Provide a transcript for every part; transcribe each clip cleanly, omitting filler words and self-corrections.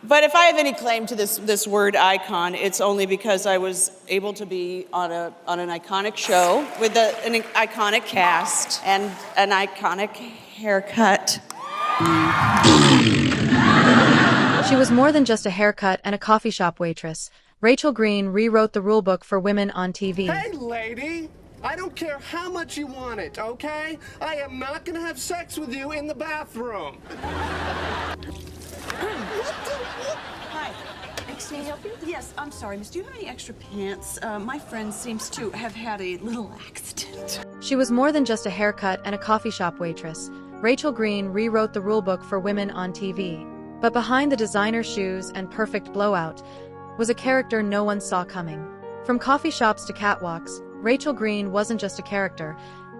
But if I have any claim to this word icon, it's only because I was able to be on an iconic show with an iconic cast and an iconic haircut. She was more than just a haircut and a coffee shop waitress. Rachel Green rewrote the rulebook for women on TV. Hey, lady! I don't care how much you want it, okay? I am not gonna have sex with you in the bathroom. Hi. Can I help you? Yes, I'm sorry, miss. Do you have any extra pants? My friend seems to have had a little accident. She was more than just a haircut and a coffee shop waitress. Rachel Green rewrote the rulebook for women on TV. But behind the designer shoes and perfect blowout was a character no one saw coming. From coffee shops to catwalks, Rachel Green wasn't just a character,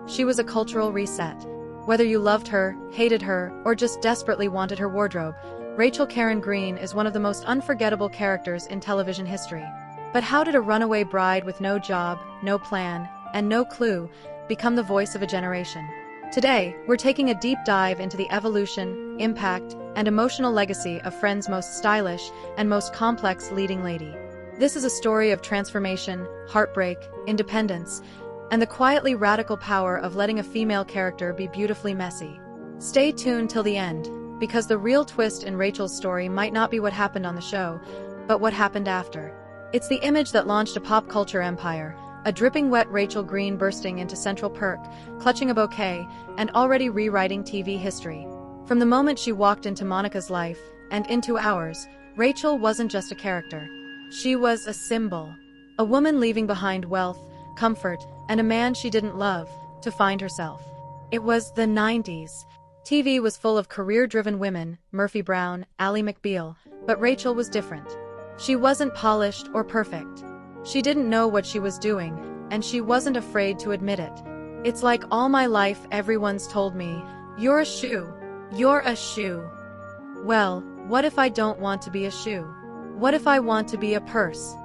she was a cultural reset. Whether you loved her, hated her, or just desperately wanted her wardrobe, Rachel Karen Green is one of the most unforgettable characters in television history. But how did a runaway bride with no job, no plan, and no clue become the voice of a generation? Today, we're taking a deep dive into the evolution, impact, and emotional legacy of Friends' most stylish and most complex leading lady. This is a story of transformation, heartbreak, independence, and the quietly radical power of letting a female character be beautifully messy. Stay tuned till the end, because the real twist in Rachel's story might not be what happened on the show, but what happened after. It's the image that launched a pop culture empire, a dripping wet Rachel Green bursting into Central Perk, clutching a bouquet, and already rewriting TV history. From the moment she walked into Monica's life, and into ours, Rachel wasn't just a character. She was a symbol. A woman leaving behind wealth, comfort, and a man she didn't love, to find herself. It was the 90s. TV was full of career-driven women, Murphy Brown, Ally McBeal, but Rachel was different. She wasn't polished or perfect. She didn't know what she was doing, and she wasn't afraid to admit it. It's like all my life everyone's told me, "You're a shoe. You're a shoe." Well, what if I don't want to be a shoe? What if I want to be a purse,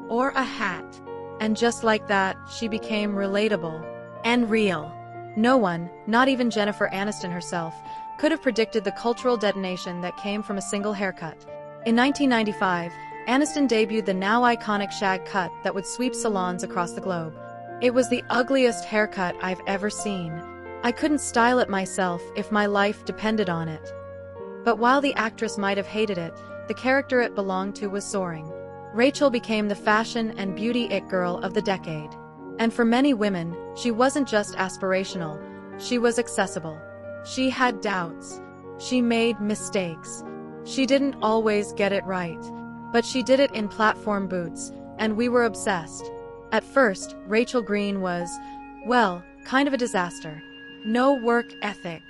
or a hat? And just like that, she became relatable and real. No one, not even Jennifer Aniston herself, could have predicted the cultural detonation that came from a single haircut. In 1995, Aniston debuted the now iconic shag cut that would sweep salons across the globe. It was the ugliest haircut I've ever seen. I couldn't style it myself if my life depended on it. But while the actress might have hated it, the character it belonged to was soaring. Rachel became the fashion and beauty it girl of the decade. And for many women, she wasn't just aspirational, she was accessible. She had doubts. She made mistakes. She didn't always get it right. But she did it in platform boots, and we were obsessed. At first, Rachel Green was, well, kind of a disaster. No work ethic.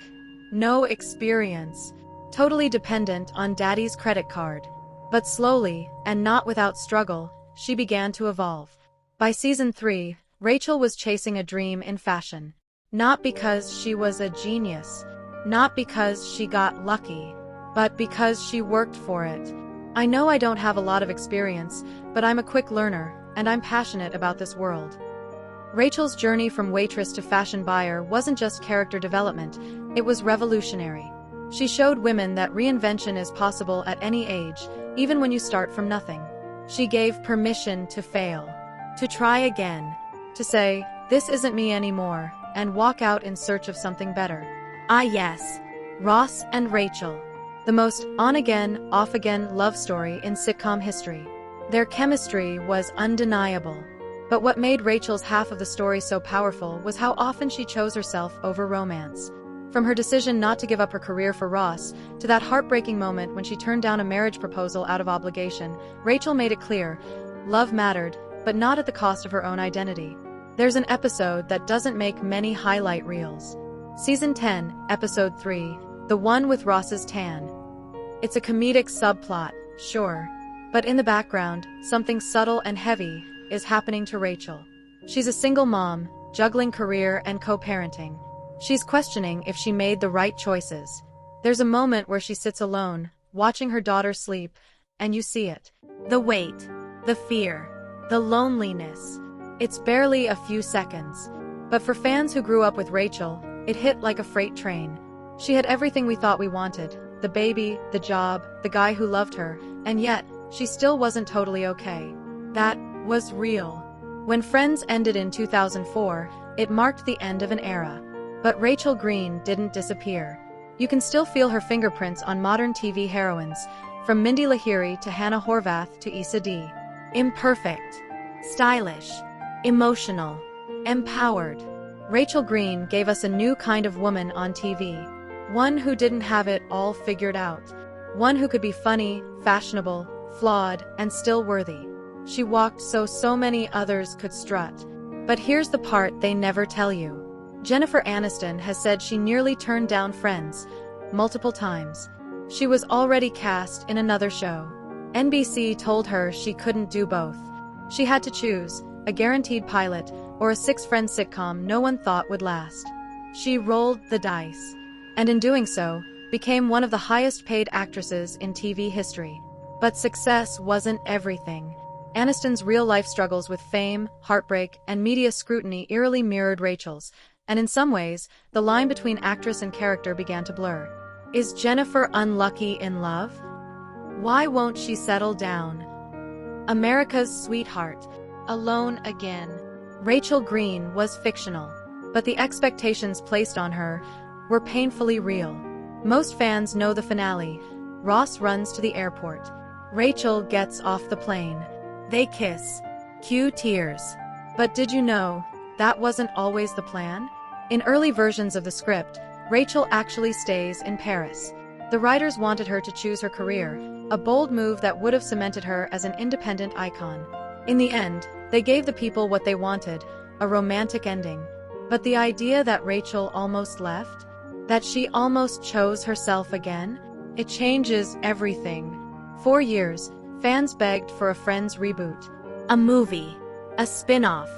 No experience. Totally dependent on daddy's credit card. But slowly, and not without struggle, she began to evolve. By season 3, Rachel was chasing a dream in fashion. Not because she was a genius. Not because she got lucky. But because she worked for it. I know I don't have a lot of experience, but I'm a quick learner, and I'm passionate about this world. Rachel's journey from waitress to fashion buyer wasn't just character development, it was revolutionary. She showed women that reinvention is possible at any age, even when you start from nothing. She gave permission to fail, to try again, to say, "This isn't me anymore," and walk out in search of something better. Ah yes, Ross and Rachel. The most on-again, off-again love story in sitcom history. Their chemistry was undeniable. But what made Rachel's half of the story so powerful was how often she chose herself over romance. From her decision not to give up her career for Ross, to that heartbreaking moment when she turned down a marriage proposal out of obligation, Rachel made it clear, love mattered, but not at the cost of her own identity. There's an episode that doesn't make many highlight reels. Season 10, Episode 3, the one with Ross's tan. It's a comedic subplot, sure. But in the background, something subtle and heavy is happening to Rachel. She's a single mom, juggling career and co-parenting. She's questioning if she made the right choices. There's a moment where she sits alone, watching her daughter sleep, and you see it. The weight, the fear, the loneliness. It's barely a few seconds. But for fans who grew up with Rachel, it hit like a freight train. She had everything we thought we wanted. the baby, the job, the guy who loved her, and yet, she still wasn't totally okay. That was real. When Friends ended in 2004, it marked the end of an era. But Rachel Green didn't disappear. You can still feel her fingerprints on modern TV heroines, from Mindy Lahiri to Hannah Horvath to Issa Dee. Imperfect, stylish, emotional, empowered. Rachel Green gave us a new kind of woman on TV. One who didn't have it all figured out. One who could be funny, fashionable, flawed, and still worthy. She walked so many others could strut. But here's the part they never tell you. Jennifer Aniston has said she nearly turned down Friends multiple times. She was already cast in another show. NBC told her she couldn't do both. She had to choose, a guaranteed pilot or a six-friend sitcom no one thought would last. She rolled the dice, and in doing so, became one of the highest-paid actresses in TV history. But success wasn't everything. Aniston's real-life struggles with fame, heartbreak, and media scrutiny eerily mirrored Rachel's, and in some ways, the line between actress and character began to blur. Is Jennifer unlucky in love? Why won't she settle down? America's sweetheart, alone again. Rachel Green was fictional, but the expectations placed on her were painfully real. Most fans know the finale. Ross runs to the airport. Rachel gets off the plane. They kiss. Cue tears. But did you know that wasn't always the plan? In early versions of the script, Rachel actually stays in Paris. The writers wanted her to choose her career, a bold move that would have cemented her as an independent icon. In the end, they gave the people what they wanted, a romantic ending. But the idea that Rachel almost left, that she almost chose herself again, it changes everything. For years, fans begged for a Friends reboot, a movie, a spin-off,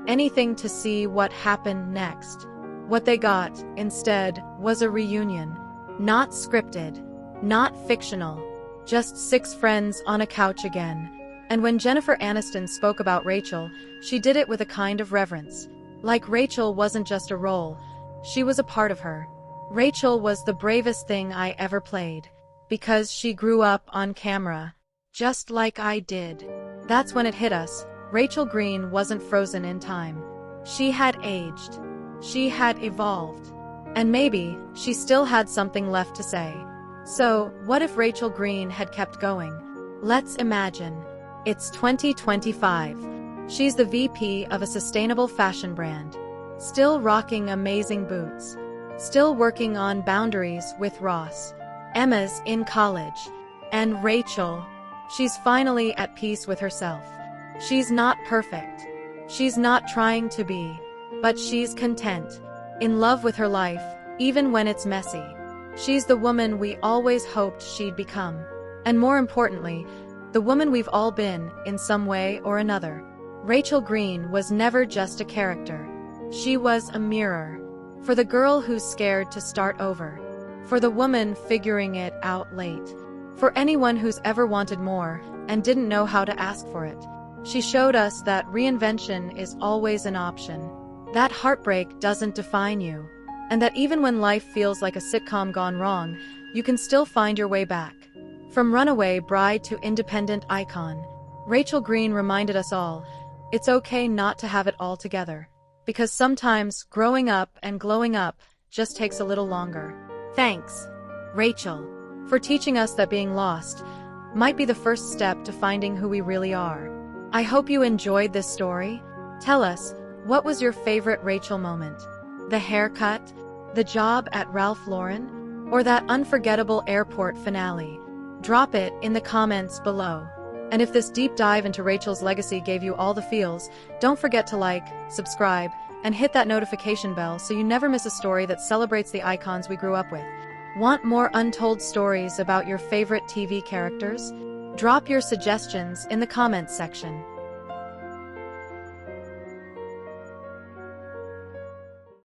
anything to see what happened next. What they got, instead, was a reunion. Not scripted, not fictional, just six friends on a couch again. And when Jennifer Aniston spoke about Rachel, she did it with a kind of reverence. Like Rachel wasn't just a role, she was a part of her. Rachel was the bravest thing I ever played, because she grew up on camera, just like I did. That's when it hit us. Rachel Green wasn't frozen in time. She had aged. She had evolved. And maybe she still had something left to say. So, what if Rachel Green had kept going? Let's imagine. It's 2025. She's the VP of a sustainable fashion brand. Still rocking amazing boots. Still working on boundaries with Ross. Emma's in college. And Rachel, she's finally at peace with herself. She's not perfect. She's not trying to be. But she's content. In love with her life, even when it's messy. She's the woman we always hoped she'd become. And more importantly, the woman we've all been, in some way or another. Rachel Green was never just a character. She was a mirror. For the girl who's scared to start over. For the woman figuring it out late. For anyone who's ever wanted more, and didn't know how to ask for it. She showed us that reinvention is always an option. That heartbreak doesn't define you. And that even when life feels like a sitcom gone wrong, you can still find your way back. From runaway bride to independent icon, Rachel Green reminded us all, it's okay not to have it all together. Because sometimes growing up and glowing up just takes a little longer. Thanks, Rachel, for teaching us that being lost might be the first step to finding who we really are. I hope you enjoyed this story. Tell us, what was your favorite Rachel moment? The haircut? The job at Ralph Lauren? Or that unforgettable airport finale? Drop it in the comments below. And if this deep dive into Rachel's legacy gave you all the feels, don't forget to like, subscribe, and hit that notification bell so you never miss a story that celebrates the icons we grew up with. Want more untold stories about your favorite TV characters? Drop your suggestions in the comments section.